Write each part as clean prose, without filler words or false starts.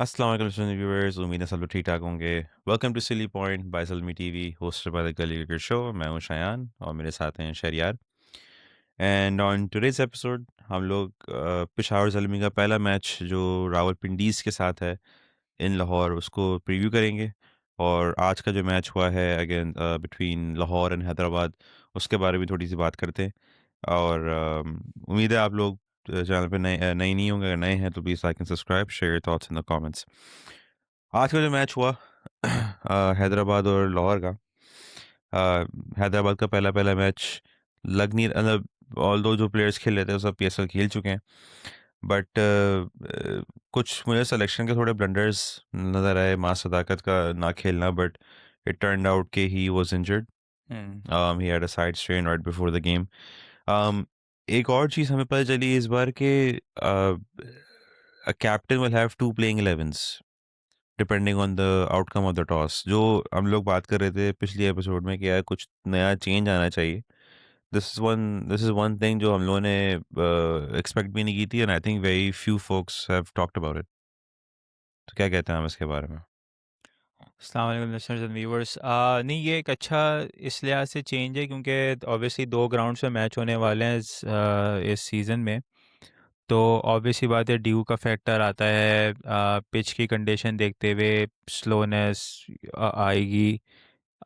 अस्सलाम वालेकुम व्यूअर्स, उम्मीद है सब लोग ठीक ठाक होंगे। Welcome to silly point by Zalmi TV, hosted by the gully cricket show. मैं हूं शयान और मेरे साथ हैं Shahryar. And on today's episode हम लोग पेशावर ज़ल्मी का पहला मैच जो रावलपिंडीज़ के साथ है इन लाहौर, उसको प्रीव्यू करेंगे। और आज का जो मैच हुआ है again between Lahore and Hyderabad, उसके बारे में थोड़ी सी बात करते हैं। और उम्मीद है आप लोग चैनल पे नए नहीं होंगे। अगर नए हैं तो please like and subscribe, share thoughts in the comments. आज का जो मैच हुआ हैदराबाद और लाहौर का, हैदराबाद का पहला पहला मैच लग नहीं, मतलब ऑल दो जो प्लेयर्स खेल रहे थे वो सब पीएसएल खेल चुके हैं। बट कुछ मुझे सिलेक्शन के थोड़े ब्लंडर्स नज़र आए, माँ सदाकत का ना खेलना। बट इट टर्न्ड आउट कि he was injured. Hmm. He had a side strain right before the game. एक और चीज़ हमें पता चली इस बार कि captain will have to playing 11s depending on the outcome of the toss. जो हम लोग बात कर रहे थे पिछली एपिसोड में कि यार कुछ नया चेंज आना चाहिए। दिस इज वन थिंग जो हम लोगों ने एक्सपेक्ट भी नहीं की थी, and I think very few folks have talked about it. तो क्या कहते हैं हम इसके बारे में? अस्सलाम वालेकुम लिसनर्स एंड व्यूअर्स। नहीं, ये एक अच्छा इस लिहाज से चेंज है क्योंकि ऑब्वियसली 2 ग्राउंड्स में मैच होने वाले हैं इस सीज़न में। तो ऑब्वियस सी बात है, ड्यू का फैक्टर आता है। पिच की कंडीशन देखते हुए स्लोनेस आएगी।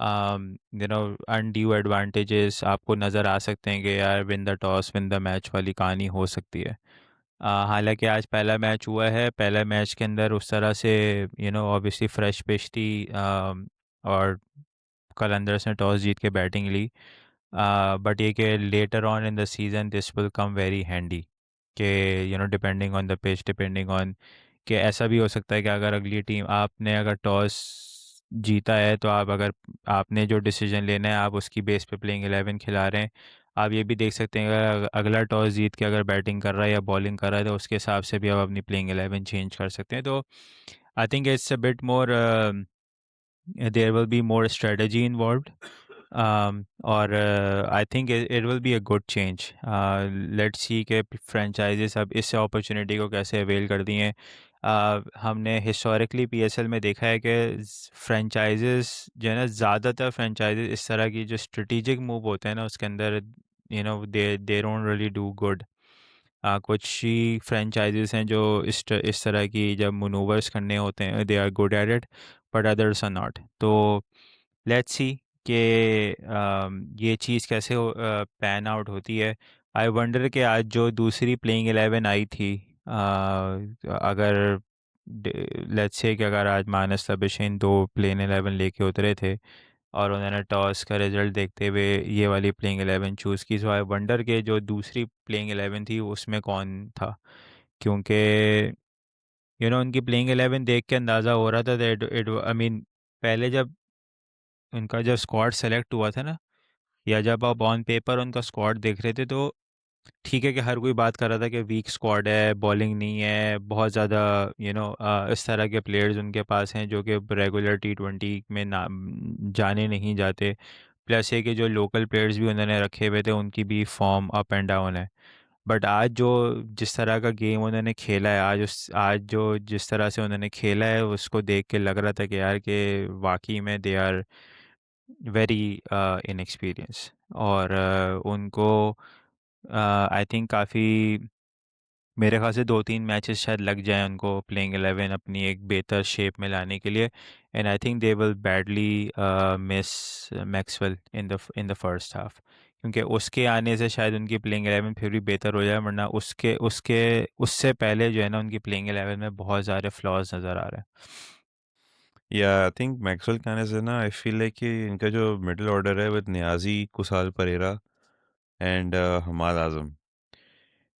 अनड्यू एडवांटेजेस आपको नज़र आ सकते हैं कि यार win the toss win the match वाली कहानी हो सकती है। हालांकि आज पहला मैच हुआ है, पहला मैच के अंदर उस तरह से ऑब्वियसली फ्रेश पिच थी। और कलंदर्स ने टॉस जीत के बैटिंग ली। बट ये कि later on in the season this will come very handy कि depending on the pitch, depending on कि ऐसा भी हो सकता है कि अगर अगली टीम आपने अगर टॉस जीता है तो आप अगर आपने जो डिसीजन लेना है आप उसकी बेस पे प्लेइंग 11 खिला रहे हैं। आप ये भी देख सकते हैं कि अगर अगला टॉस जीत के अगर बैटिंग कर रहा है या बॉलिंग कर रहा है तो उसके हिसाब से भी आप अपनी प्लेइंग 11 चेंज कर सकते हैं। तो I think it's a bit more, there will be more strategy involved. और I think it will be a good change. Let's see कि franchises अब इस अपॉर्चुनिटी को कैसे अवेल कर दिए हैं। हमने हिस्टोरिकली पीएसएल में देखा है कि फ्रेंचाइजेस जो है ना, ज़्यादातर फ्रेंचाइजेस इस तरह की जो स्ट्रेटेजिक मूव होते हैं ना उसके अंदर they don't really do good. कुछ ही फ्रेंचाइजेस हैं जो इस तरह की जब मनूवर्स करने होते हैं they are good at it, but others are not. तो लेट्स सी कि ये चीज़ कैसे पैन आउट होती है। आई वंडर कि आज जो दूसरी प्लेइंग 11 आई थी, अगर लेट्स से कि अगर आज मानस तबेशिन 2 प्लेइंग 11 लेके उतरे थे और उन्होंने टॉस का रिजल्ट देखते हुए ये वाली प्लेइंग 11 चूज़ की, सो आई वंडर के जो दूसरी प्लेइंग 11 थी उसमें कौन था। क्योंकि उनकी प्लेइंग 11 देख के अंदाज़ा हो रहा था दैट इट आई मीन, पहले जब उनका जब स्क्वाड सेलेक्ट हुआ था ना, या जब आप ऑन पेपर उनका स्क्वाड देख रहे थे तो ठीक है कि हर कोई बात कर रहा था कि वीक स्क्वाड है, बॉलिंग नहीं है, बहुत ज़्यादा इस तरह के प्लेयर्स उनके पास हैं जो कि रेगुलर T20 में ना जाने नहीं जाते। प्लस ये कि जो लोकल प्लेयर्स भी उन्होंने रखे हुए थे उनकी भी फॉर्म अप एंड डाउन है। बट आज जो जिस तरह का गेम उन्होंने खेला है, आज जो जिस तरह से उन्होंने खेला है उसको देख के लग रहा था कि यार कि वाकई में दे आर वेरी इनएक्सपीरियंस। और उनको आई थिंक काफ़ी, मेरे ख्याल से 2-3 मैचेस शायद लग जाएं उनको प्लेइंग 11 अपनी एक बेहतर शेप में लाने के लिए। And I think they will badly miss Maxwell in the first half, क्योंकि उसके आने से शायद उनकी प्लेइंग 11 फिर भी बेहतर हो जाए, वरना उसके उसके उससे पहले जो है ना उनकी प्लेइंग 11 में बहुत सारे फ्लॉज नज़र आ रहे हैं। या आई थिंक मैक्सवेल के आने से ना, आई फील लाइक कि इनका जो मिडिल ऑर्डर है विद नियाजी, कुसाल परेरा एंड हमाद आजम,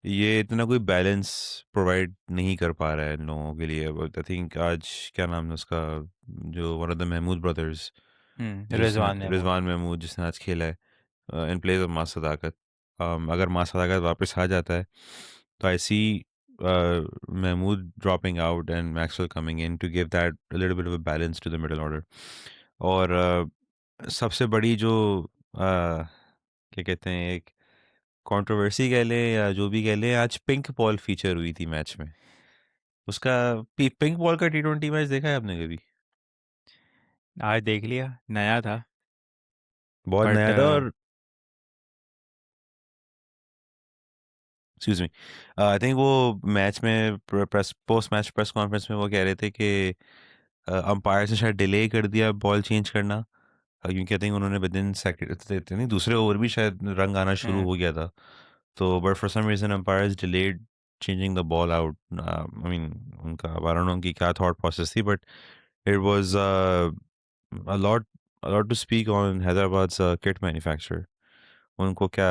ये इतना कोई बैलेंस प्रोवाइड नहीं कर पा रहा है इन लोगों के लिए। आई थिंक आज क्या नाम है उसका, जो one of the Mahmood brothers, जिसने रिजवान महमूद। रिजवान महमूद, जिसने आज खेला है इन प्लेस ऑफ मास सदाकत। अगर मास सदाकत वापस आ जाता है तो I see Mahmood dropping out and Maxwell coming in to give that little bit of a balance to the middle order. और सबसे बड़ी जो क्या कहते हैं, एक कंट्रोवर्सी कह लें या जो भी कह लें, आज पिंक बॉल फीचर हुई थी मैच में। उसका पिंक बॉल का टी20 मैच देखा है आपने कभी? आज देख लिया, नया था। बहुत बट नया था और एक्सक्यूज मी, आई थिंक वो मैच में press post match press conference में वो कह रहे थे कि अंपायर से शायद डिले कर दिया बॉल चेंज करना, क्योंकि आई थिंक उन्होंने विद इन सेकंड नहीं दूसरे ओवर भी शायद रंग आना शुरू हो गया था। तो but for some reason umpires delayed changing the ball out. I mean उनका आई डोंट नो उनकी क्या थॉट प्रोसेस थी, but it was a lot a lot to speak on Hyderabad's kit manufacturer. उनको क्या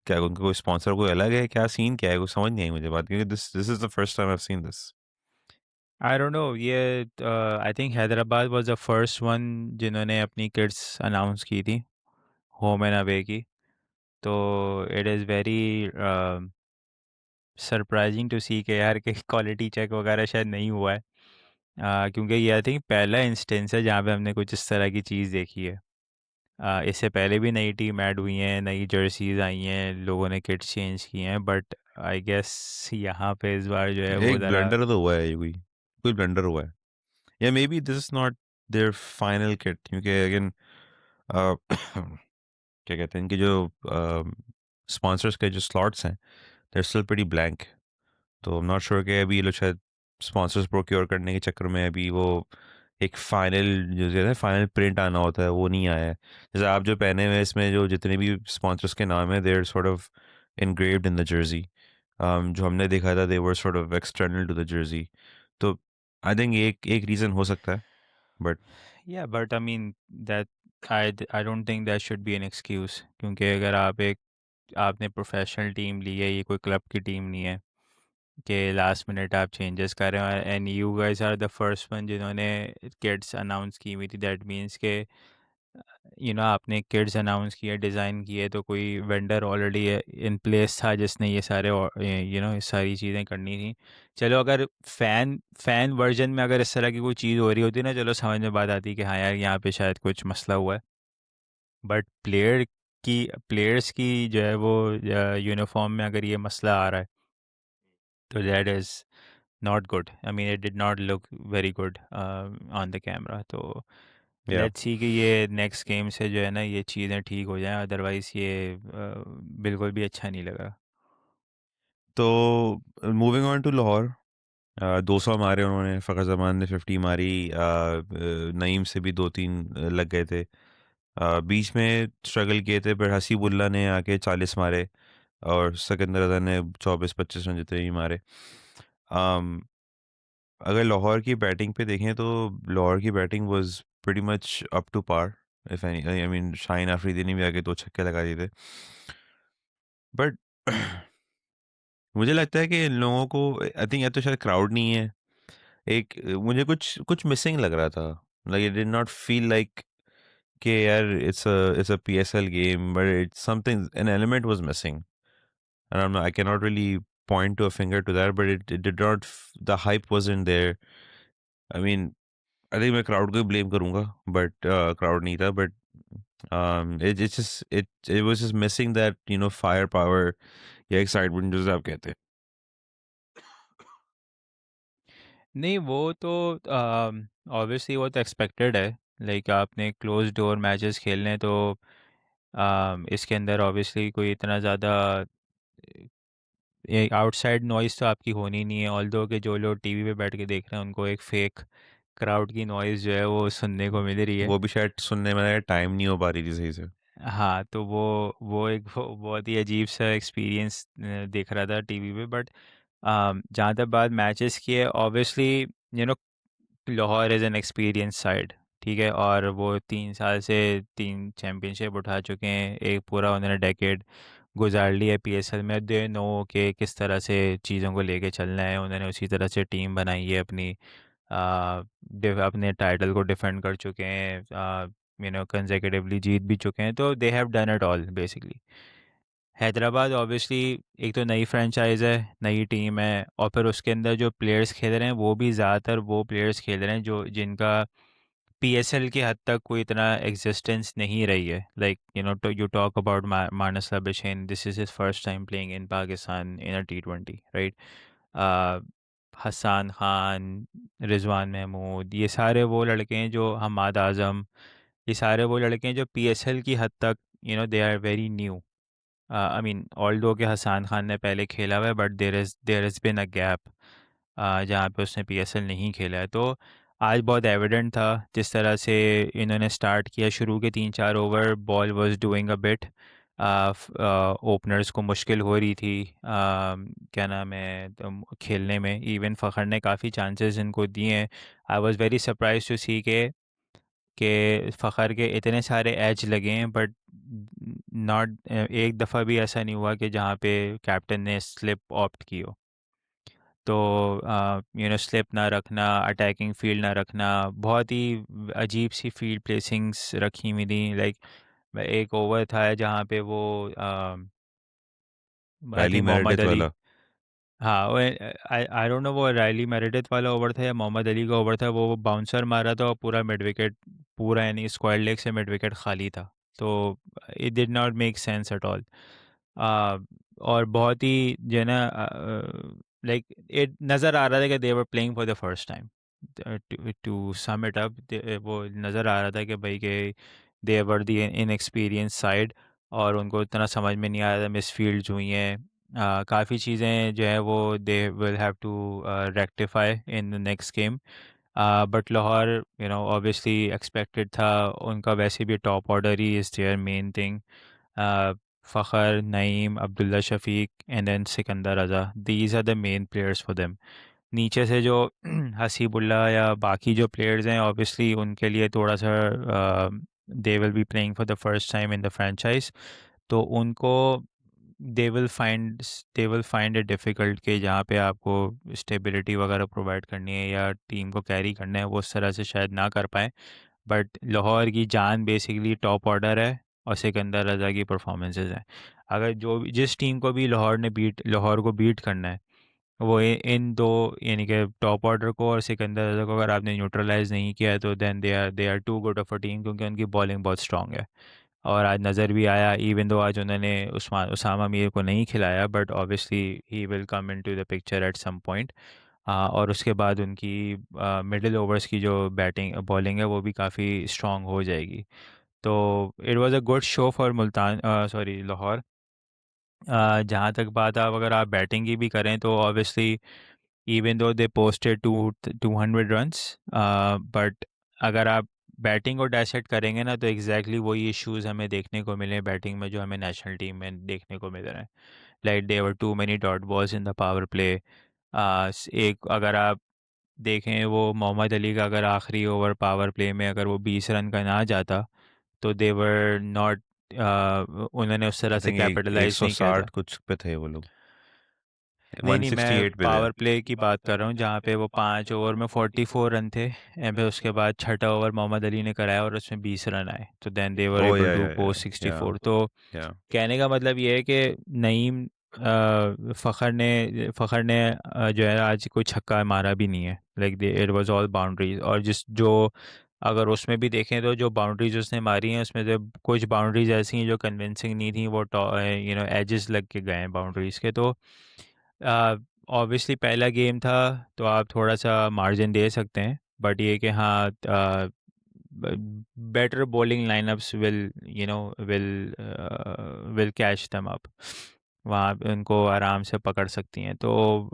क्या उनका कोई स्पॉन्सर कोई अलग है, क्या सीन क्या है, कुछ समझ नहीं आई मुझे बात, क्योंकि this is the first time I have seen this. I don't know, ये I think Hyderabad was the first one जिन्होंने अपनी किट्स अनाउंस की थी, होम एंड अवे की। तो it is very surprising to see के यार के क्वालिटी चेक वगैरह शायद नहीं हुआ है। क्योंकि ये आई थिंक पहला इंस्टेंस है जहाँ पे हमने कुछ इस तरह की चीज़ देखी है। इससे पहले भी नई टीम ऐड हुई हैं, नई जर्सीज आई हैं, लोगों ने किट्स चेंज की हैं, बट आई गेस यहाँ पे इस बार जो है वो एक ज़रा ब्लंडर तो हुआ है, ये कोई कोई ब्लंडर हुआ है, या may be this is not there final kit, क्योंकि अगेन क्या कहते हैं, इनके जो स्पॉन्सर्स के जो स्लॉट्स हैं देयर स्टिल प्रीटी ब्लैंक। तो आई एम नॉट श्योर कि अभी ये लोग शायद स्पॉन्सर्स प्रोक्योर करने के चक्कर में अभी वो एक फाइनल जो कहते हैं फाइनल प्रिंट आना होता है वो नहीं आया है। जैसे आप जो पहने हुए हैं इसमें जो जितने भी स्पॉन्सर्स के नाम है they're sort of engraved in the jersey. जो हमने देखा था they were sort of external to the jersey. तो आई थिंक एक एक रीज़न हो सकता है, बट या but I mean that I don't think that should be an excuse, क्योंकि अगर आपने प्रोफेशनल टीम ली है, ये कोई क्लब की टीम नहीं है कि लास्ट मिनट आप चेंजेस कर रहे हैं, and you guys are the first one जिन्होंने किड्स अनाउंस की हुई थी। दैट मीन्स के आपने किड्स अनाउंस किया, डिज़ाइन किए, तो कोई वेंडर ऑलरेडी इन प्लेस था जिसने ये सारे ये सारी चीज़ें करनी थी। चलो अगर फ़ैन वर्जन में अगर इस तरह की कोई चीज़ हो रही होती ना, चलो समझ में बात आती कि हाँ यार यहाँ पे शायद कुछ मसला हुआ है। बट प्लेयर्स की जो है वो यूनिफॉर्म में अगर ये मसला आ रहा है, तो that is not good. I mean it did not look very good on the camera. तो या लेट्स सी कि ये नेक्स्ट गेम से जो है ना ये चीज़ें ठीक हो जाएं, अदरवाइज़ ये बिल्कुल भी अच्छा नहीं लगा। तो मूविंग ऑन टू लाहौर, 200 मारे उन्होंने, फ़खर जमान ने 50 मारी, नईम से भी 2-3 लग गए थे। बीच में स्ट्रगल किए थे, पर हसीबुल्ला ने आके 40 मारे और सिकंदर रज़ा ने 24-25 रन जितने भी मारे। अम, अगर लाहौर की बैटिंग पे देखें तो लाहौर की batting was pretty much up to par. If any I mean Shaheen Afridi ने भी आके 2 छक्के लगा दिए थे। बट मुझे लगता है कि इन लोगों को आई थिंक या तो शायद क्राउड नहीं है, एक मुझे कुछ कुछ मिसिंग लग रहा था। Like it did not feel like कि यार it's a PSL game, but it's something an element was missing and I can not really point to a finger to that, but it did not, the hype wasn't there. I mean I think मैं crowd को ही blame करूंगा, बट crowd नहीं था, but it was just missing that fire power या excitement जैसे आप कहते हैं। नहीं, वो तो ऑब्वियसली वो तो एक्सपेक्टेड है। लाइक आपने क्लोज डोर मैचेस खेलने हैं, तो इसके अंदर ऑब्वियसली कोई इतना ज़्यादा एक आउटसाइड नॉइज़ तो आपकी होनी नहीं है। ऑल्दो कि जो लोग टीवी पे बैठ के देख रहे हैं उनको एक फेक क्राउड की नॉइज़ जो है वो सुनने को मिल रही है। वो भी शायद सुनने में टाइम नहीं हो पा रही थी सही से। हाँ, तो वो एक बहुत ही अजीब सा एक्सपीरियंस दिख रहा था टीवी पे। बट जहाँ तक बात मैचेस की है, obviously you know Lahore is an experience side, ठीक है, और वो 3 साल से 3 चैम्पियनशिप उठा चुके हैं, एक पूरा उन्होंने डेकेड गुजार ली है पीएसएल में। दे नो कि किस तरह से चीज़ों को लेके चलना है, उन्होंने उसी तरह से टीम बनाई है अपनी। अपने टाइटल को डिफेंड कर चुके हैं, कंसेक्यूटिवली जीत भी चुके हैं, तो they have done it all basically. Hyderabad obviously एक तो नई फ्रेंचाइज है, नई टीम है, और फिर उसके अंदर जो प्लेयर्स खेल रहे हैं वो भी ज़्यादातर वो प्लेयर्स खेल रहे हैं जो जिनका पीएसएल के हद तक कोई इतना एग्जिस्टेंस नहीं रही है। Like you talk about Marnus Labuschagne, this is his first time playing in Pakistan in a T20, right? Hassan Khan, Rizwan Mahmood, ये सारे वो लड़के हैं जो हमाद आज़म, ये सारे वो लड़के हैं जो पीएसएल की हद तक they are very new. I mean although के हसन खान ने पहले खेला हुआ है, but there is been a gap जहाँ पे उसने पीएसएल नहीं खेला है। तो आज बहुत एविडेंट था जिस तरह से इन्होंने स्टार्ट किया। शुरू के 3-4 over ball was doing a bit, openers को मुश्किल हो रही थी क्या नाम है खेलने में। इवन फ़खर ने काफ़ी चांसेस इनको दिए हैं। I was very surprise to see के फ़खर के इतने सारे एज लगे हैं, बट नॉट एक दफ़ा भी ऐसा नहीं हुआ कि जहाँ पे कैप्टन ने स्लिप ऑप्ट की हो। तो स्लिप ना रखना, अटैकिंग फील्ड ना रखना, बहुत ही अजीब सी फील्ड प्लेसिंग्स रखी हुई थी। लाइक एक ओवर था जहाँ पे वो I really think Mohammad Meredith Ali, वाला। हाँ वो आई डोंट नो वो रायली मेरेडिथ वाला ओवर था या मोहम्मद अली का ओवर था। वो बाउंसर मारा था और पूरा मिड विकेट, पूरा यानी स्क्वायर लेग से मिड विकेट खाली था। तो it did not make sense at all. और बहुत ही जो है ना लाइक इट नज़र आ रहा था कि they were playing for the first time. To sum it up, वो नज़र आ रहा था कि भाई के they were the inexperienced side, और उनको इतना समझ में नहीं आ रहा था मिस फील्ड हुई हैं। काफ़ी चीज़ें जो है वो they will have to rectify in the next game. But Lahore obviously expected था, उनका वैसे भी टॉप ऑर्डर ही is their main thing. Fakhar, Naeem, Abdullah Shafique and then Sikandar Raza, these are the main players for them. नीचे से जो हसीबुल्ला या बाकी जो प्लेयर्स हैं ऑब्वियसली उनके लिए थोड़ा सा they will be playing for the first time in the franchise. तो उनको they will find they will find it difficult कि जहाँ पे आपको स्टेबिलिटी वगैरह प्रोवाइड करनी है या टीम को कैरी करना है, वो उस तरह से शायद ना कर पाए। बट लाहौर की जान बेसिकली टॉप ऑर्डर है और सिकंदर रज़ा की परफॉर्मेंसेज हैं। अगर जिस टीम को भी लाहौर को बीट करना है, वो इन दो यानी कि टॉप ऑर्डर को और सिकंदर रज़ा को अगर आपने न्यूट्रलाइज नहीं किया है तो then they are too good of a team, क्योंकि उनकी बॉलिंग बहुत स्ट्रांग है। और आज नज़र भी आया, इवन दो आज उन्होंने उसामा मीर को नहीं खिलाया, but obviously he will come into the picture at some point. और उसके बाद उनकी मिडिल ओवर्स की जो बैटिंग बॉलिंग है वो भी काफ़ी स्ट्रांग हो जाएगी। तो it was a good show for Multan, sorry Lahore. जहाँ तक बात, आप अगर आप बैटिंग की भी करें तो obviously even though they posted 200 runs, but अगर आप बैटिंग को डायसेक्ट करेंगे ना तो एग्जैक्टली वही इश्यूज हमें देखने को मिले बैटिंग में जो हमें नेशनल टीम में देखने को मिल रहे हैं। Like there were too many dot balls in the power play. एक अगर आप देखें वो मोहम्मद अली का अगर आखिरी ओवर पावर प्ले में अगर वो 20 रन का ना जाता तो देवर नॉट, उन्होंने उस तरह आई से थिंक एक कैपिटलाइज सौ नहीं किया था। साठ कुछ पे थे वो लोग, नहीं वन नहीं, सिक्सटी मैं एट पे थे। पावर प्ले की बात कर रहा हूँ जहाँ पे वो 5 ओवर में 44 रन थे, एंड फिर उसके बाद छठा ओवर मोहम्मद अली ने कराया और उसमें 20 रन आए, तो then they were uh able to या पोस्ट 64। या तो या कहने का मतलब ये है कि नईम, फ़खर ने जो है आज कोई छक्का मारा भी नहीं है। Like they it was all boundaries, और जिस जो अगर उसमें भी देखें तो जो बाउंड्रीज उसने मारी हैं उसमें से कुछ बाउंड्रीज ऐसी हैं जो कन्विंसिंग नहीं थी, वो एजेस लग के गए हैं बाउंड्रीज के। तो ऑब्वियसली पहला गेम था तो आप थोड़ा सा मार्जिन दे सकते हैं, बट ये कि हाँ better bowling line-ups will catch them up, वहाँ पे उनको आराम से पकड़ सकती हैं। तो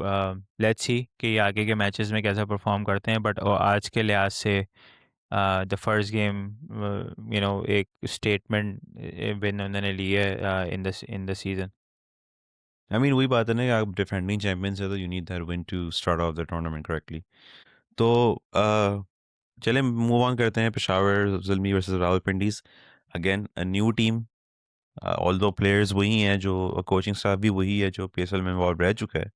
लेट्स सी कि आगे के मैचेस में कैसा परफॉर्म करते हैं, बट आज के लिहाज से द फर्स्ट गेम एक स्टेटमेंट विन उन्होंने ली है इन द सीज़न। आई मीन वही बात है ना कि आप डिफेंडिंग चैंपियंस है तो you need that win to start off the tournament correctly. तो चलें मूव ऑन करते हैं। Peshawar Zalmi versus Rawalpindiz, again a new team, although players वही हैं, जो कोचिंग स्टाफ भी वही है जो पीएसएल में इन्वॉल्व रह चुका है।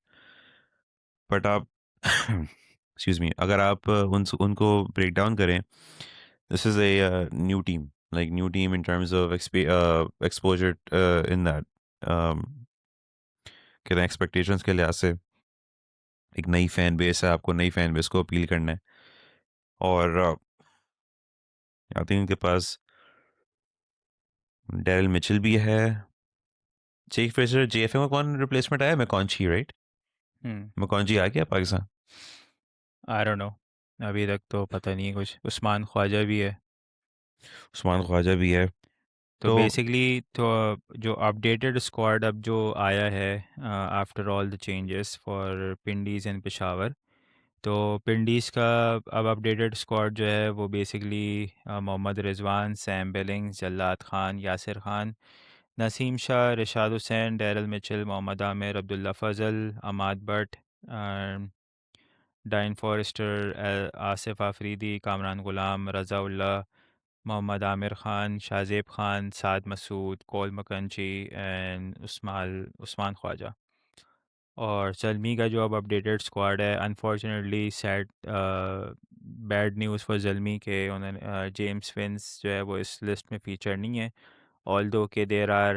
बट आप एक्सक्यूज मी, अगर आप उनको ब्रेक डाउन करें, this is a new team, like new team in terms of exposure in that, कहते हैं एक्सपेक्टेशंस के लिहाज से एक नई फैन बेस है, आपको नई फैन बेस को अपील करना है। और आई थिंक उनके पास डेरिल मिचेल भी है। जेक फ्रेजर, जेएफए में कौन रिप्लेसमेंट आया? मैं कौन छी, राइट? हम्म। मुकॉन्जी आ गया पाकिस्तान? आई डोंट नो, अभी तक तो पता नहीं है कुछ। उस्मान ख्वाजा भी है। उस्मान ख्वाजा भी है। तो तो बेसिकली तो जो अपडेटेड स्क्वाड अब जो आया है after all the changes for Pindiz and Peshawar, तो पिंडीज़ का अब अपडेटेड स्क्वाड जो है वो basically Mohammad Rizwan, Sam Billings, Jalat Khan, Yasir Khan, Naseem Shah, Rishad Hossain, Daryl Mitchell, Mohammad Amir, Abdullah Fazal, Amad Butt, Dian Forrester, Asif Afridi, Kamran Ghulam, Raza Ullah, Mohammad Amir Khan, Shahzeb Khan, Saad Masood, Cole McConchie and Usman Khawaja. और ज़ल्मी का जो अब अपडेटेड स्क्वाड है, unfortunately sad bad news for Zalmi के उन्होंने जेम्स विंस जो है वो इस लिस्ट में फ़ीचर नहीं है। ऑल दो के देर आर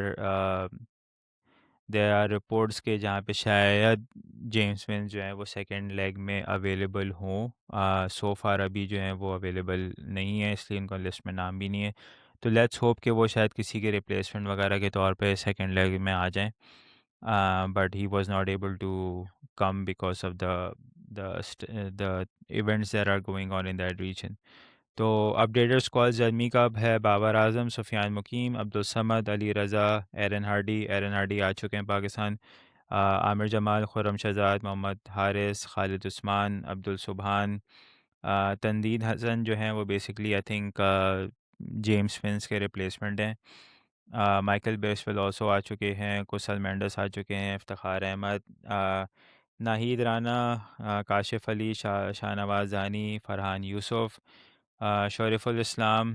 रिपोर्ट्स के जहाँ पे शायद जेम्स विंस जो है वो सेकेंड लेग में अवेलेबल हों। सो फार अभी जो है वो अवेलेबल नहीं है, इसलिए उनका लिस्ट में नाम भी नहीं है। तो लेट्स होप कि वो शायद किसी के रिप्लेसमेंट वगैरह के तौर पे सेकेंड लेग में आ जाएं, but he was not able to come because of the events that are going on in that region. तो अपडेटेड स्क्वाड जर्मी का अब है बाबर आजम, सुफियान मुकीम, अब्दुल समद, अली रज़ा, एरन हार्डी आ चुके हैं पाकिस्तान, आमिर जमाल, खुर्रम शहजाद, मोहम्मद हारिस, खालिद उस्मान, अब्दुल सुबहान, तंदीद हसन जो हैं वो basically I think James fins के रिप्लेसमेंट हैं। माइकल बेसवेल ऑल्सो आ चुके हैं, कुशल मेंडस आ चुके हैं, इफ्तिखार अहमद, नाहिद राना, काशिफ अली, शाहनवाज जानी, फरहान यूसुफ, शरीफुल इस्लाम,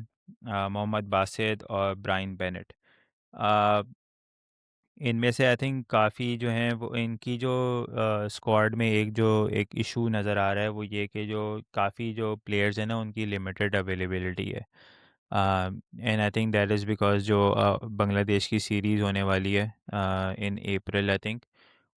मोहम्मद बासित और ब्राइन बेनेट। अ, इनमें से आई थिंक काफ़ी जो हैं वो इनकी जो स्क्वाड में एक इशू नज़र आ रहा है, वो ये कि जो काफ़ी जो प्लेयर्स हैं ना उनकी लिमिटेड अवेलेबिलिटी है। And I think that is because जो बांग्लादेश की सीरीज़ होने वाली है इन अप्रैल आई थिंक,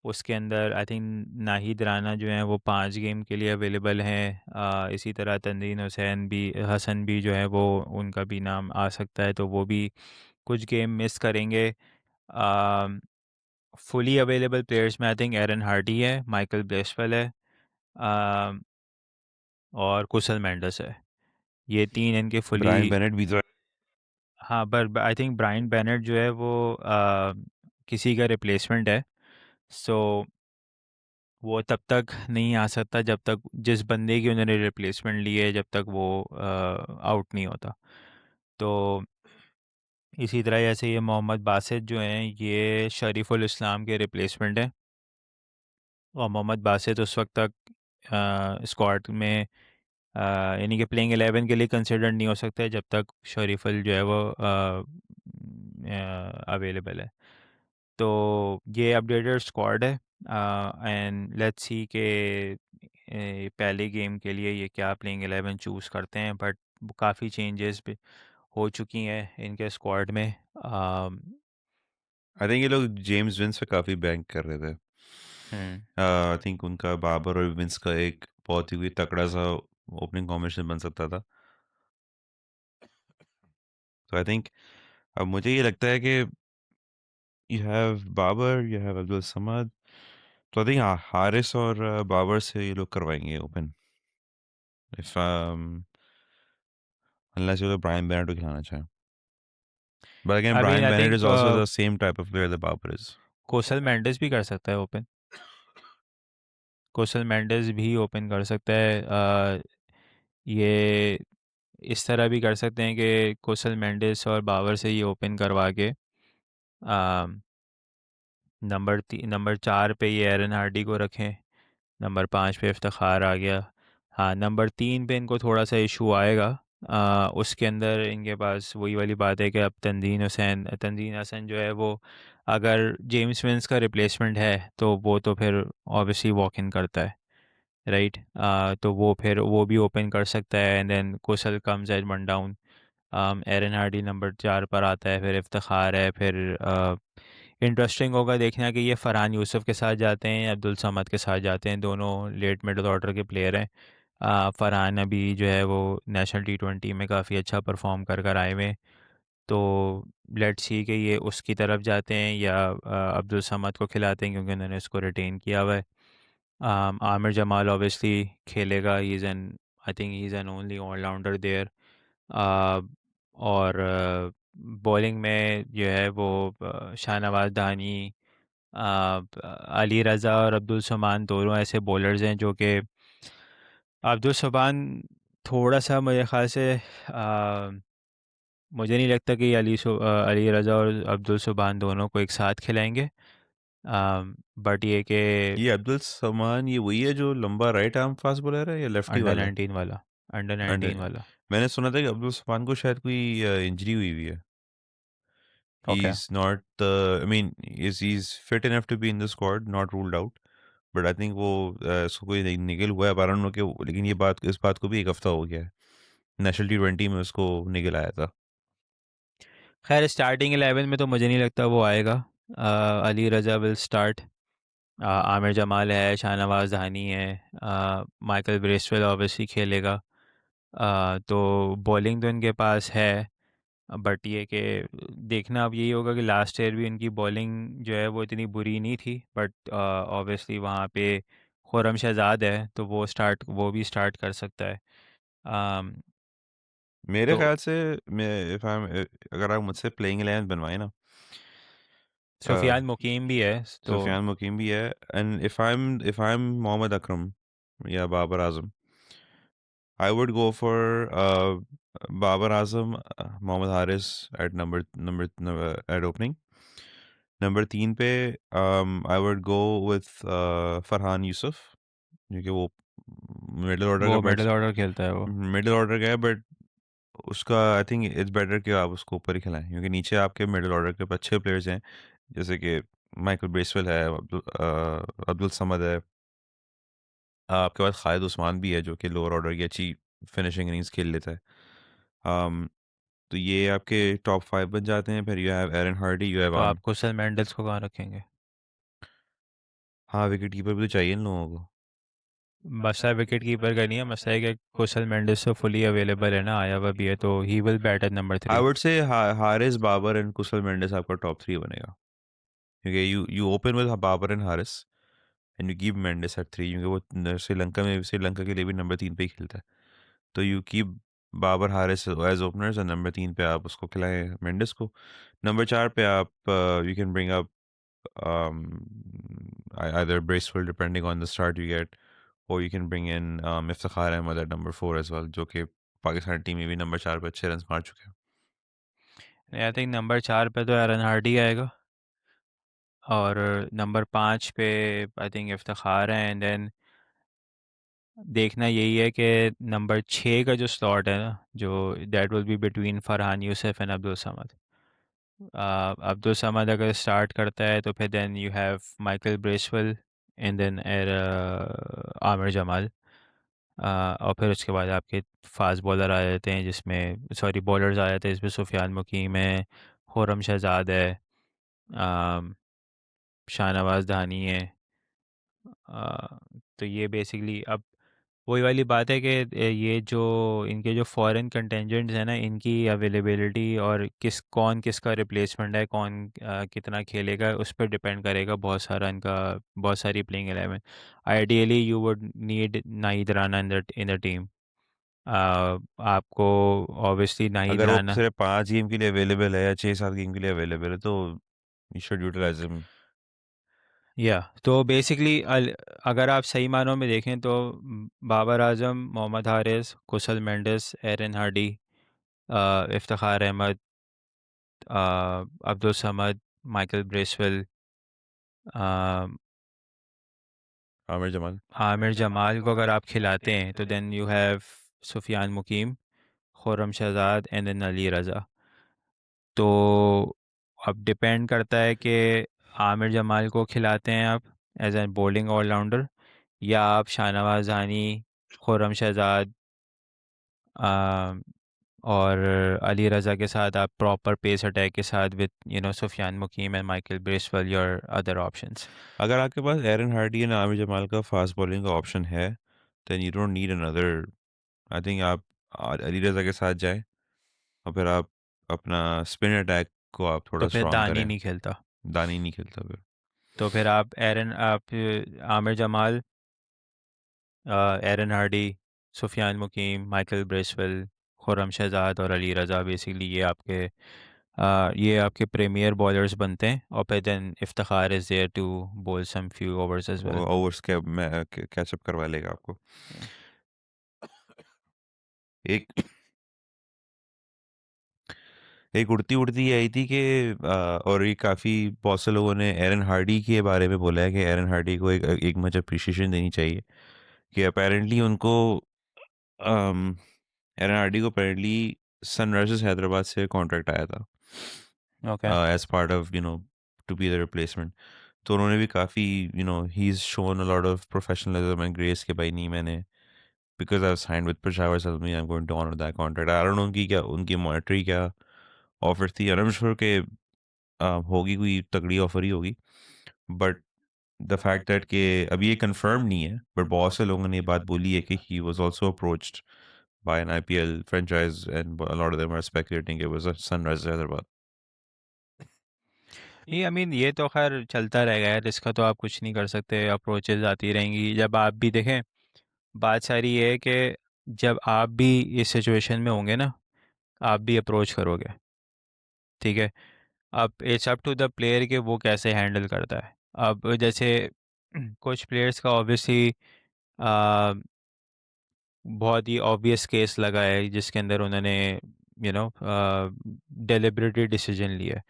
उसके अंदर आई थिंक नाहिद राना जो हैं वो 5 गेम के लिए अवेलेबल हैं। इसी तरह तनजीन हसन भी जो है वो उनका भी नाम आ सकता है, तो वो भी कुछ गेम मिस करेंगे। फुली अवेलेबल प्लेयर्स में आई थिंक एरन हार्डी है, माइकल ब्रेसवेल है, अम, और कुशल मेंडस है। ये तीन इनके फुली। ब्रायन बेनेट भी तो है। हाँ, पर आई थिंक ब्रायन बेनेट जो है वो किसी का रिप्लेसमेंट है। सो वो तब तक नहीं आ सकता जब तक जिस बंदे की उन्होंने रिप्लेसमेंट ली है जब तक वो आउट नहीं होता। तो इसी तरह जैसे ये मोहम्मद बासित जो हैं ये शरीफुल इस्लाम के रिप्लेसमेंट है, और मोहम्मद बासित उस वक्त तक स्क्वाड में यानी कि प्लेइंग 11 के लिए कंसिडर नहीं हो सकता है जब तक शरीफुल जो है वो अवेलेबल है। तो ये अपडेटेड स्क्वाड है, एंड लेट्स सी के पहले गेम के लिए ये क्या प्लेइंग 11 चूज़ करते हैं, बट काफ़ी चेंजेस भी हो चुकी हैं इनके स्क्वाड में। अम, आई थिंक ये लोग जेम्स विंस पे काफ़ी बैंक कर रहे थे। हम्म। आई थिंक उनका बाबर और विंस का एक बहुत ही तगड़ा सा ओपनिंग कॉम्बिनेशन बन सकता था। तो आई थिंक अब मुझे ये लगता है कि you have Babar, you have Abdul Samad, तो आई थिंक हारिस और बाबर से ये लोग करवाएंगे ओपन, इफ अनलेस ये लोग ब्रायन बेनेट को खिलाना चाहें। But again I mean Brian I Bennett is think also the same type of player that Babar is. Kusal Mendis भी कर सकता है ओपन। कोसल मेंडिस भी ओपन कर सकता है। ये इस तरह भी कर सकते हैं कि कोसल मेंडिस और बाबर से ये ओपन करवा के नंबर 4 पे ये एरन हार्डी को रखें, नंबर 5 पे इफ्तिखार आ गया। हाँ, नंबर 3 पे इनको थोड़ा सा इशू आएगा। उसके अंदर इनके पास वही वाली बात है कि अब तंजीन हसन जो है वो अगर जेम्स विंस का रिप्लेसमेंट है तो वो तो फिर ऑब्वियसली वॉक इन करता है, राइट। तो वो फिर वो भी ओपन कर सकता है, and then Kusal comes as one down. Aaron Hardie number 4 पर आता है, फिर इफ्तिखार है, फिर इंटरेस्टिंग होगा देखना कि ये फरहान यूसुफ के साथ जाते हैं या अब्दुल समद के साथ जाते हैं। दोनों लेट मिडल ऑर्डर के प्लेयर हैं। फरहान अभी जो है वो नेशनल T20 में काफ़ी अच्छा परफॉर्म कर कर आए हुए हैं। तो लेट्स सी कि ये उसकी तरफ जाते हैं या अब्दुल समद को खिलाते हैं क्योंकि उन्होंने उसको रिटेन किया हुआ है। आमिर जमाल ऑब्वियसली खेलेगा, he is an, I think he is an only allrounder there. और बॉलिंग में जो है वो शाहनवाज दानी, अली रज़ा और अब्दुल समान दोनों ऐसे बॉलर्स हैं जो कि अब्दुल समान थोड़ा सा मेरे ख्याल से मुझे नहीं लगता कि अली रज़ा और अब्दुल सुबहान दोनों को एक साथ खिलाएंगे। बट ये कि ये अब्दुल समान ये वही है जो लंबा राइट आर्म फास्ट बॉलर है या लेफ्टी अंडर वाला? 19 वाला, अंडर अंडर 19 वाला। मैंने सुना था कि अब्दुल समान को शायद कोई इंजरी हुई हुई है। Okay. He's not I mean, is he's fit enough to be in the squad, not ruled out. But I think वो उसको कोई निगल हुआ है, आई डोंट नो कि, लेकिन ये बात इस बात को भी एक हफ्ता हो गया है। नेशनल T20 में उसको निगल आया था। खैर स्टार्टिंग 11 में तो मुझे नहीं लगता वो आएगा। Ali Raza will start. आमिर जमाल है, शाहनवाज दहानी है, माइकल ब्रेसवेल ऑब्वियसली खेलेगा। तो बॉलिंग तो इनके पास है। बट ये कि देखना अब यही होगा कि लास्ट ईयर भी इनकी बॉलिंग जो है वो इतनी बुरी नहीं थी, बट ऑब्वियसली वहाँ पे खुर्रम शहजाद है तो वो भी स्टार्ट कर सकता है। अम, मेरे तो ख्याल से मैं इफ आई अगर आप मुझसे प्लेइंग 11 बनवाए ना, सुफियान मुकीम भी है तो। सुफियान मुकीम भी है, and if I am Mohammad Akram या Babar Azam, I would go for Babar Azam, Mohammad Haris at number number at opening. Number 3 पे I would go with Farhan Yousuf, क्योंकि वो मिडिल ऑर्डर का वो मिडिल बैट्स ऑर्डर खेलता है वो। मिडिल ऑर्डर का है, बट उसका आई थिंक इट्स बेटर कि आप उसको ऊपर ही खिलाएं, क्योंकि नीचे आपके मिडिल ऑर्डर के अच्छे प्लेयर्स हैं, जैसे कि माइकल ब्रेसवेल है, अब्दुल समद है, आपके पास खालिद उस्मान भी है जो कि लोअर ऑर्डर की अच्छी फिनिशिंग इनिंग्स खेल लेता है। um, तो ये आपके टॉप 5 बन जाते हैं। फिर you have Eran Hardy, you have तो आप कुशल मेंडल्स को कहाँ रखेंगे? हाँ, विकेट कीपर भी तो चाहिए इन लोगों को। मसला विकेट कीपर का नहीं है, मसला है कि कुशल मेंडिस तो फुली अवेलेबल है ना, आया हुआ भी है, तो he will bat at number I 3। Would say Haris, Babar and Kusal Mendis आपका टॉप 3 बनेगा, क्योंकि you open with Babar and Haris and you keep Mendis at 3, क्योंकि वो श्रीलंका के लिए भी नंबर 3 पे ही खेलता है। तो you keep Babar Haris as openers, और नंबर 3 पे आप उसको खिलाएं मेंडिस को। नंबर 4 पे आप you can bring up either Bracewell, depending on the start you get, or you can bring in Iftikhar Ahmed at number 4 as well, जो कि पाकिस्तान टीम में भी नंबर 4 पे अच्छे रन मार चुके हैं। आई थिंक नंबर 4 पे तो एरन हार्डी आएगा, और नंबर 5 पे आई थिंक इफ्तिखार है, एंड देन देखना यही है कि नंबर 6 का जो स्लॉट है ना, जो that will be between Farhan Yousuf and Abdul Samad. Abdul Samad अगर स्टार्ट करता है तो फिर then you have Michael Bracewell, and then Aamir Jamal. और फिर उसके बाद आपके फास्ट बॉलर आ जाते हैं, जिसमें सॉरी बॉलर्स आ जाते हैं, जिसमें सुफियान मुकीम है, खुर्रम शहजाद है, अम, शाहनवाज दहानी है। तो ये बेसिकली अब वही वाली बात है कि ये जो इनके जो फॉरेन कंटेंजेंट्स हैं ना, इनकी अवेलेबिलिटी और कौन किसका रिप्लेसमेंट है, कौन कितना खेलेगा, उस पर डिपेंड करेगा बहुत सारा इनका, बहुत सारी playing 11। Ideally you would need Nahid Rana in the team. आपको ऑब्वियसली नाहिद अगर वो राना। सिर्फ 5 गेम के लिए अवेलेबल है या 6-7 गेम के लिए अवेलेबल है, तो यू शुड यूटिलाइज हिम। या तो बेसिकली अगर आप सही मानों में देखें तो Babar Azam, Mohammad Haris, Kusal Mendis, Aaron Hardie, Iftikhar Ahmed, Abdul Samad, Michael Bracewell, uh, Aamir Jamal. Aamir Jamal को अगर आप खिलाते हैं तो then you have Sufiyan Muqeem, Khurram Shahzad, and then Ali Raza. तो अब डिपेंड करता है कि आमिर जमाल को खिलाते हैं आप एज एन बॉलिंग ऑलराउंडर, या आप शाहनवाज हानी, खुर्रम शहजाद, अ, और अली रज़ा के साथ आप प्रॉपर पेस अटैक के साथ with Sufiyan Muqeem and Michael Bracewell your other options. अगर आपके पास एरन हार्डी या आमिर जमाल का फास्ट बॉलिंग का ऑप्शन है, then you don't need another. I think आप अली रजा के साथ जाएं, और फिर आप अपना स्पिन अटैक को आप तो थोड़ा फिर स्ट्रांग दानी करें। नहीं खेलता। दानी नहीं खेलता फिर। तो फिर आप आमिर जमाल एरन हार्डी, सुफियान मुकीम, माइकल ब्रेसवेल, खुर्रम शहजाद और अली रज़ा, बेसिकली ये आपके प्रीमियर बॉलर्स बनते हैं, और फिर then Iftikhar is there to bowl some few overs as वो वेल। ओवर्स के मैं कैचअप करवा लेगा आपको। एक एक उड़ती उड़ती आई थी कि और ये काफ़ी बहुत से लोगों ने एरन हार्डी के बारे में बोला है कि एरन हार्डी को एक मच अप्रिशिएशन देनी चाहिए कि अपेरेंटली उनको एरन हार्डी को अपेरेंटली सनराइजर्स हैदराबाद से कॉन्ट्रैक्ट आया था okay. As part of to be the replacement. तो उन्होंने भी काफ़ी he is shown a lot of professionalism and grace के भाई नहीं मैंने because I signed with Peshawar Zalmi I am going to honour that contract. I don't know उनकी monetary क्या ऑफर थी। आई एम श्योर के होगी कोई तगड़ी ऑफर ही होगी बट द फैक्ट दैट कि अभी ये कंफर्म नहीं है बट बहुत से लोगों ने ये बात बोली है कि he was also approached by an IPL franchise and a lot of them are speculating it was a Sunrisers Hyderabad. ये आई मीन ये तो खैर चलता रहेगा यार, इसका तो आप कुछ नहीं कर सकते, अप्रोचेज आती रहेंगी। जब आप भी देखें, बात सारी ये है कि जब आप भी इस सिचुएशन में होंगे ना, आप भी अप्रोच करोगे, ठीक है। अब it's up to the player कि वो कैसे हैंडल करता है। अब जैसे कुछ प्लेयर्स का ऑब्वियसली बहुत ही ऑब्वियस केस लगा है जिसके अंदर उन्होंने डेलिबरेटली डिसीजन लिया है।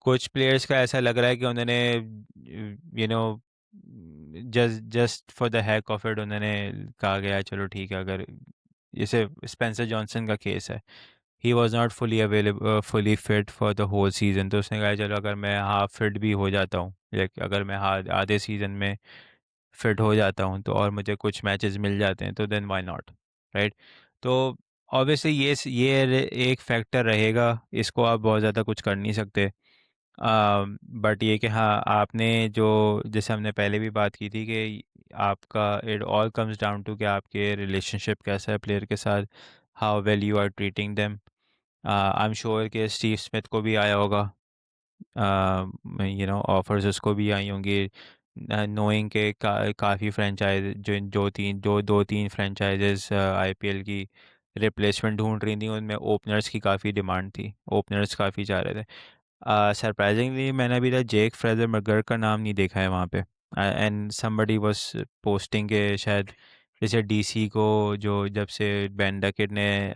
कुछ प्लेयर्स का ऐसा लग रहा है कि उन्होंने just just for the hack of it उन्होंने कहा गया चलो ठीक है। अगर जैसे स्पेंसर जॉनसन का केस है, he was not fully available, fully fit for the whole season, तो उसने कहा चलो अगर मैं हाफ फिट भी हो जाता हूँ, लाइक अगर मैं आधे सीज़न में फिट हो जाता हूँ तो और मुझे कुछ मैचेस मिल जाते हैं तो देन व्हाई नॉट, राइट। तो ऑब्वियसली एक फैक्टर रहेगा, इसको आप बहुत ज़्यादा कुछ कर नहीं सकते। बट ये कि हाँ, आपने जो जैसे हमने पहले भी बात की थी कि आपका it all comes down to कि आपके रिलेशनशिप कैसा है प्लेयर के साथ, how well you are treating them. I am sure कि स्टीव स्मिथ को भी आया होगा, ऑफर्स उसको भी आई होंगी, नोइंग के काफ़ी फ्रेंचाइज जो दो तीन फ्रेंचाइजेस आईपीएल की रिप्लेसमेंट ढूंढ रही थी, उनमें ओपनर्स की काफ़ी डिमांड थी, ओपनर्स काफ़ी चाह रहे थे। सरप्राइजिंगली मैंने अभी तक जेक फ्रेजर मगर का नाम नहीं देखा है वहाँ पे। एंड समबडी वाज पोस्टिंग के शायद जैसे डीसी को जो जब से बेन डकेट ने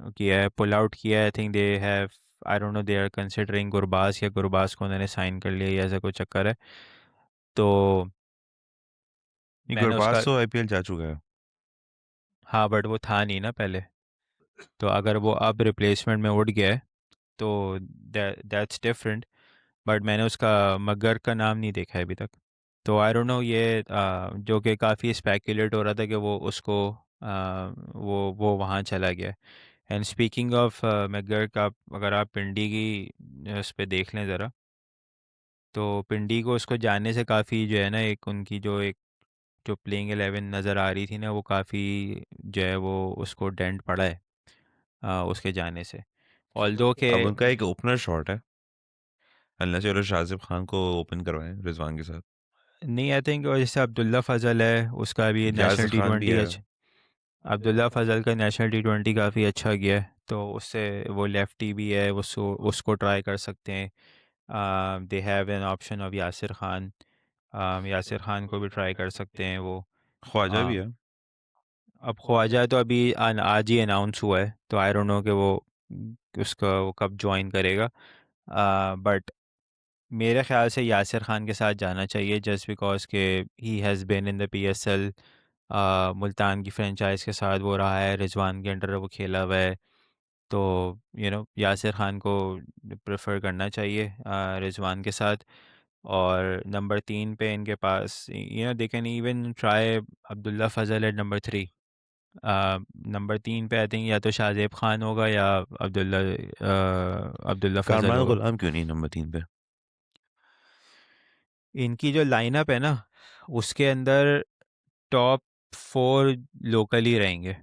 किया है, पुल आउट किया है, I think they have, I don't know, they are considering Gurbaz, या गुरबाज को उन्होंने साइन कर लिया या ऐसा कोई चक्कर है। तो ये मैंने गुरबाज उसका, तो आईपीएल जा चुका है। हाँ बट वो था नहीं ना पहले, तो अगर वो अब रिप्लेसमेंट में उठ गया है तो दैट्स डिफरेंट। बट मैंने उसका मगर का नाम नहीं देखा है अभी तक। तो आई डोंट नो, ये जो कि काफ़ी स्पेकुलेट हो रहा था कि वो उसको वो वहाँ चला गया। एंड स्पीकिंग ऑफ मगर का, अगर आप पिंडी की उस पर देख लें ज़रा, तो पिंडी को उसको जानने से काफ़ी जो है ना, एक उनकी जो प्लेइंग 11 नज़र आ रही थी ना, वो काफ़ी जो है वो उसको डेंट पड़ा है उसके जाने से। ऑल्दो के, अब उनका एक ओपनर शॉट है अल्लाह से शाजिब खान को ओपन करवाएं रिजवान के साथ। नहीं आई थिंक जैसे अब्दुल्ला फजल है, उसका भी यासिर नेशनल टी खान भी ट्वेंटी है। अच्छा, अब्दुल्ला फजल का नेशनल टी ट्वेंटी काफ़ी अच्छा गया है, तो उससे वो लेफ्टी भी है, उसको उसको ट्राई कर सकते हैं। They have an option of Yasir Khan, Yasir Khan को भी ट्राई कर सकते हैं वो। ख्वाजा भी um, है। अब ख्वाजा तो अभी आज ही अनाउंस हुआ है, तो आई डोंट नो कि उसका वो कब ज्वाइन करेगा। बट मेरे ख्याल से यासिर खान के साथ जाना चाहिए, जस्ट बिकॉज के he has been in the PSL, Multan की फ्रेंचाइज के साथ वो रहा है, रिजवान के अंडर वो खेला हुआ है। तो यासिर खान को प्रेफर करना चाहिए रिजवान के साथ। और नंबर 3 पे इनके पास they can even try Abdullah Fazal at number 3। Number 3 पे आई थिंक या तो शाहजेब खान होगा या अब्दुल्ला फजल कामरान होगा। गुलाम क्यों नहीं नंबर 3 पे? इनकी जो लाइनअप है ना, उसके अंदर टॉप 4 लोकल ही रहेंगे।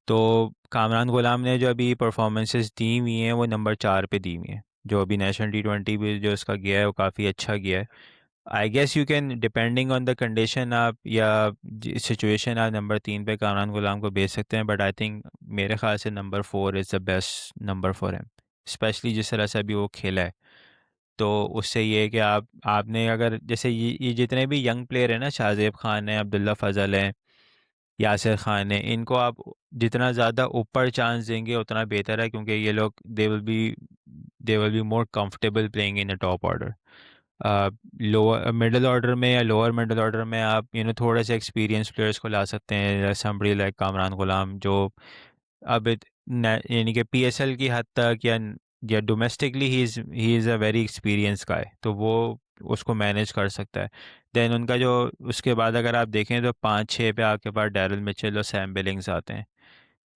तो कामरान गुलाम ने जो अभी परफॉर्मेंसेस दी हुई हैं वो नंबर 4 पे दी हुई हैं। जो अभी नेशनल टी ट्वेंटी भी जो इसका गया है वो काफ़ी अच्छा गया है। I guess you can, depending on the condition, आप या सिचुएशन, आप नंबर 3 पे कामरान गुलाम को भेज सकते हैं, बट आई थिंक मेरे ख्याल से number 4 is the best number for him, specially जिस तरह से अभी वो खेला है। तो उससे ये है कि आपने अगर जैसे ये जितने भी यंग प्लेयर हैं ना, शाहजेब खान है, अब्दुल्ला फजल है, यासिर खान है, इनको आप जितना ज़्यादा ऊपर चांस देंगे उतना बेहतर है, क्योंकि ये लोग they will be more comfortable playing in the top order. Lower middle order में या लोअर मिडिल ऑर्डर में आप थोड़े से एक्सपीरियंस प्लेयर्स को ला सकते हैं, समबड़ी लाइक कामरान गुलाम, जो अब यानी कि पीएसएल की हद तक या domestically he is a very experience गाय, तो वो उसको मैनेज कर सकता है। देन उनका जो उसके बाद अगर आप देखें तो 5-6 पे आपके पास डैरल मिचेल और सैम बिलिंग्स आते हैं।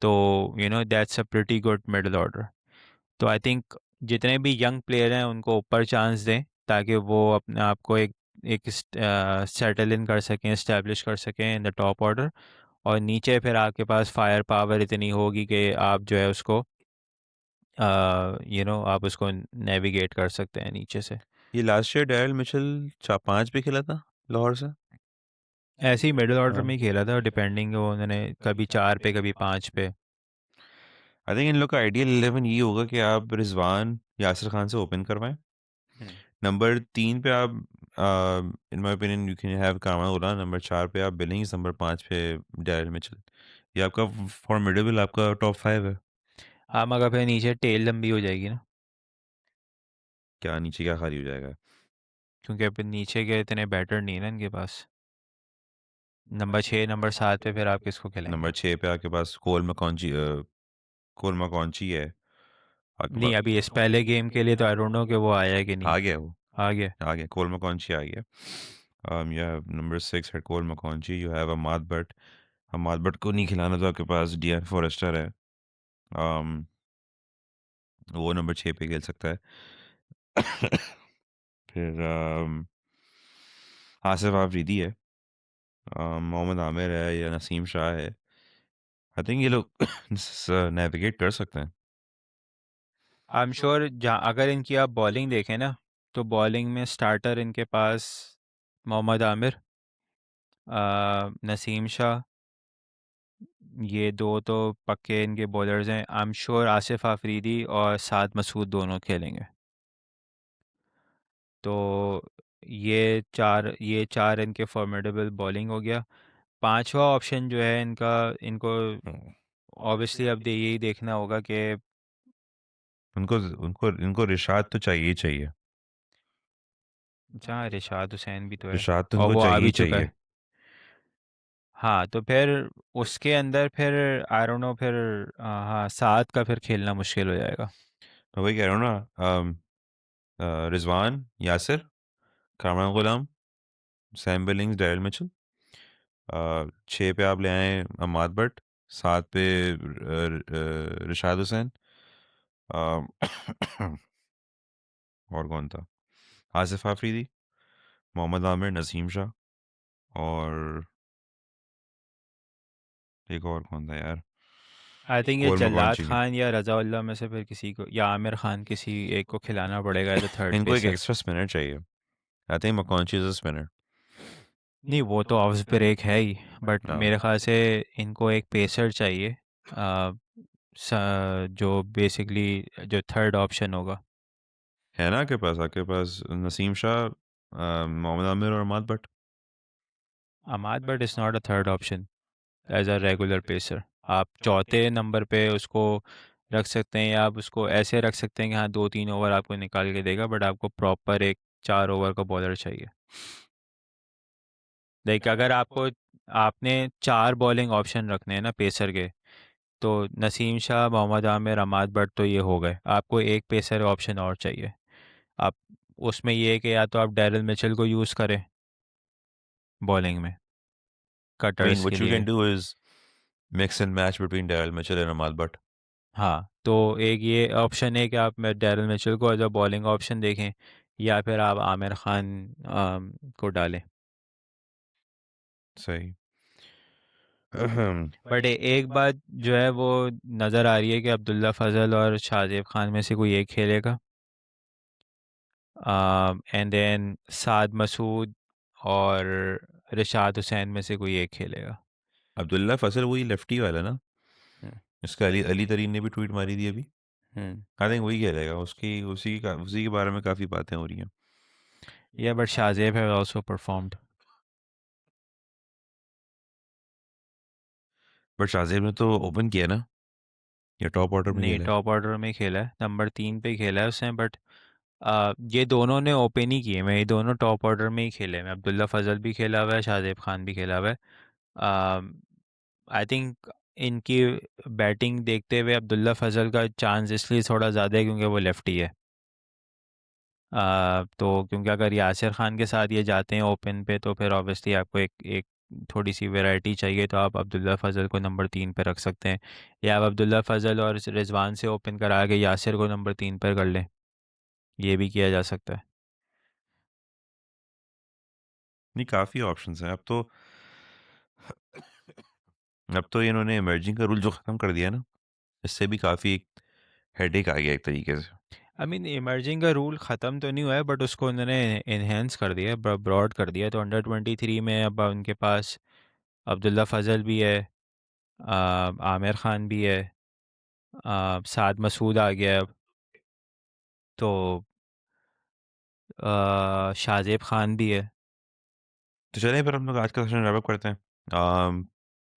तो that's a pretty good middle order. तो आई थिंक जितने भी यंग प्लेयर हैं उनको ऊपर चांस दें, ताकि वो अपने आप को एक सेटल इन कर सकें, इस्टेब्लिश कर सकें इन द टॉप ऑर्डर। और नीचे फिर आपके पास फायर पावर इतनी होगी कि आप जो है उसको आप उसको नेविगेट कर सकते हैं नीचे से। ये लास्ट ईयर डैरिल मिचेल 5 पे खेला था लाहौर से। ऐसे ही मिडिल ऑर्डर हाँ। में ही खेला था, डिपेंडिंग वो उन्होंने कभी 4 पे कभी 5 पे। आई थिंक इन लोग का आइडियल 11 ये होगा कि आप रिजवान यासिर खान से ओपन करवाएं। हम्म। नंबर 3 पे आप in my opinion you can have कामा उला, नंबर 4 पे आप बिलिंग्स, नंबर 5 पे डैरिल मिचेल। ये आपका फॉर्मिडेबल आपका टॉप 5 है। हाँ, मगर फिर नीचे टेल लंबी हो जाएगी ना, क्या नीचे क्या खाली हो जाएगा? क्योंकि अब नीचे के इतने बैटर नहीं है ना इनके पास। नंबर 6 नंबर 7 पे फिर आप किसको नंबर खिलाएंगे? 6 पे आपके पास कोल मकॉन्ची है आपके नहीं, अभी इस पास। पहले गेम के लिए तो आई डोंट नो कि वो आया है कि नहीं। आ गया वो, आ गया। आ गया, कोल मकॉन्ची आ गया। you have number 6 है कोल मकॉन्ची, you have अमाद Butt. Amad but को नहीं खिलाना तो आपके पास डियन फॉरेस्टर है। um, वो नंबर 6 पे खेल सकता है। फिर आसिफ आफरीदी है, मोहम्मद आमिर है या नसीम शाह है। आई थिंक ये लोग नेविगेट कर सकते हैं। आई एम श्योर, जहाँ अगर इनकी आप बॉलिंग देखें ना, तो बॉलिंग में स्टार्टर इनके पास मोहम्मद आमिर, नसीम शाह, ये दो तो पक्के इनके बॉलर्स हैं। आई एम श्योर आसिफ आफरीदी और साद मसूद दोनों खेलेंगे। तो ये चार इनके फॉर्मेडेबल बॉलिंग हो गया। पांचवा ऑप्शन जो है इनका, इनको ऑब्वियसली अब यही देखना होगा कि उनको उनको इनको रिशाद तो चाहिए ही चाहिए। जहाँ रिशाद हुसैन भी तो है रिशाद तो और उनको वो आ चाहिए ही भी चुका चाहिए। है। हाँ, तो फिर उसके अंदर फिर आई डोंट नो, फिर हाँ, सात का फिर खेलना मुश्किल हो जाएगा। मैं वही कह रहा हूँ ना। रिजवान यासिर, कामरान गुलाम, सैम बिलिंग्स, डैरिल मिचेल। 6 पे आप ले आए अमाद बट, 7 पे रिशाद हुसैन। अ, और कौन था? आसिफ आफरीदी, मोहम्मद आमिर, नसीम शाह, और एक और कौन था यार? आई थिंक ये कोल जल्लाद मकॉन्ची। खान या रज़ाउल्लाह में से फिर किसी को, या आमिर खान, किसी एक को खिलाना पड़ेगा एज अ थर्ड इनको एक पेसर। एक्स्ट्रा स्पिनर चाहिए। I think McConchie is a spinner. नहीं, वो तो ऑफ ब्रेक है ही, बट हाँ। मेरे ख्याल से इनको एक पेसर चाहिए, आ, जो बेसिकली जो थर्ड ऑप्शन होगा। है ना आपके पास नसीम शाह, मोहम्मद आमिर और Amad Butt. Amad Butt is not a third option as a regular pacer. आप चौथे नंबर पे उसको रख सकते हैं, या आप उसको ऐसे रख सकते हैं कि हाँ 2-3 ओवर आपको निकाल के देगा, बट आपको प्रॉपर एक 4 ओवर का बॉलर चाहिए। लाइक अगर आपको, आपने 4 बॉलिंग ऑप्शन रखने हैं ना पेसर के, तो नसीम शाह, मोहम्मद आमिर, अमाद बट तो ये हो गए, आपको एक पेसर ऑप्शन और चाहिए। आप उसमें ये है कि या तो आप डैरल मिचेल को यूज़ करें बॉलिंग में I mean, कटर्स के what you can लिए। do is mix and match between Daryl Mitchell and Amal Butt. हाँ, तो एक ये ऑप्शन है कि आप डैरल मिचेल को एज अ बॉलिंग ऑप्शन देखें, या फिर आप आमिर खान को डालें। सही। अहम, बट एक बात जो है वो नज़र आ रही है कि अब्दुल्ला फजल और शाहजेब खान में से कोई एक खेलेगा। एंड देन साद मसूद और रिशाद हुसैन में से कोई एक खेलेगा। अब्दुल्ला फजल वही लेफ्टी वाला ना, हम्म। इसका अली अली तरीन ने भी ट्वीट मारी थी अभी। हम्म। आई थिंक वही खेलेगा, उसकी उसी के बारे में काफ़ी बातें हो रही हैं। या but Shahzeb have also performed. But Shahzeb ने तो ओपन किया ना, या टॉप ऑर्डर में नहीं, खेला है? टॉप ऑर्डर में ही खेला है, नंबर 3 पे ही खेला है उसने, बट ये दोनों ने ओपन ही किए, मैं ये दोनों टॉप ऑर्डर में ही खेले हैं, अब्दुल्ला फजल भी खेला हुआ है, शाहजेब खान भी खेला हुआ है। आई थिंक इनकी बैटिंग देखते हुए अब्दुल्ला फजल का चांस इसलिए थोड़ा ज़्यादा है क्योंकि वो लेफ्टी है। तो क्योंकि अगर यासिर खान के साथ ये जाते हैं ओपन पे तो फिर ऑब्वियसली आपको एक एक थोड़ी सी वैरायटी चाहिए, तो आप अब्दुल्ला फजल को नंबर 3 पे रख सकते हैं, या आप अब्दुल्ला फजल और रिजवान से ओपन करा के यासिर को नंबर 3 पर कर लें, ये भी किया जा सकता है। नहीं, काफ़ी ऑप्शंस हैं अब तो। अब तो इन्होंने इमर्जिंग का रूल जो ख़त्म कर दिया ना, इससे भी काफ़ी हेडेक आ गया एक तरीके से। आई मीन इमर्जिंग का रूल ख़त्म तो नहीं हुआ है, बट उसको उन्होंने इन्हेंस कर दिया, ब्रॉड कर दिया, तो अंडर 23 में अब उनके पास अब्दुल्ला फजल भी है, आमिर खान भी है, साद मसूद आ गया है अब, तो शाहजेब खान भी है। तो चलें फिर हम लोग आज का सेशन रैप अप करते हैं।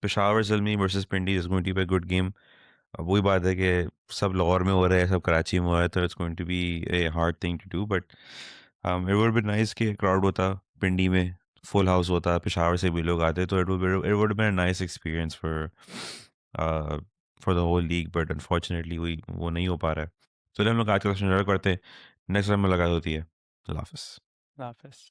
Peshawar Zalmi versus Pindi is going to be a good game. अब वही बात है कि सब लाहौर में हो रहा है, सब कराची में हो रहा है, तो it's going to be a hard thing to do, but it would be nice कि क्राउड होता पिंडी में, फुल हाउस होता, पेशावर से भी लोग आते, तो it would be a nice experience for the whole league, but unfortunately वही वो नहीं हो पा रहा है। चलिए हम लोग आज का सेशन रैप करते हैं, नेक्स्ट टाइम मुलाकात होती है। अल्लाह हाफ़िज़। हाफिज़।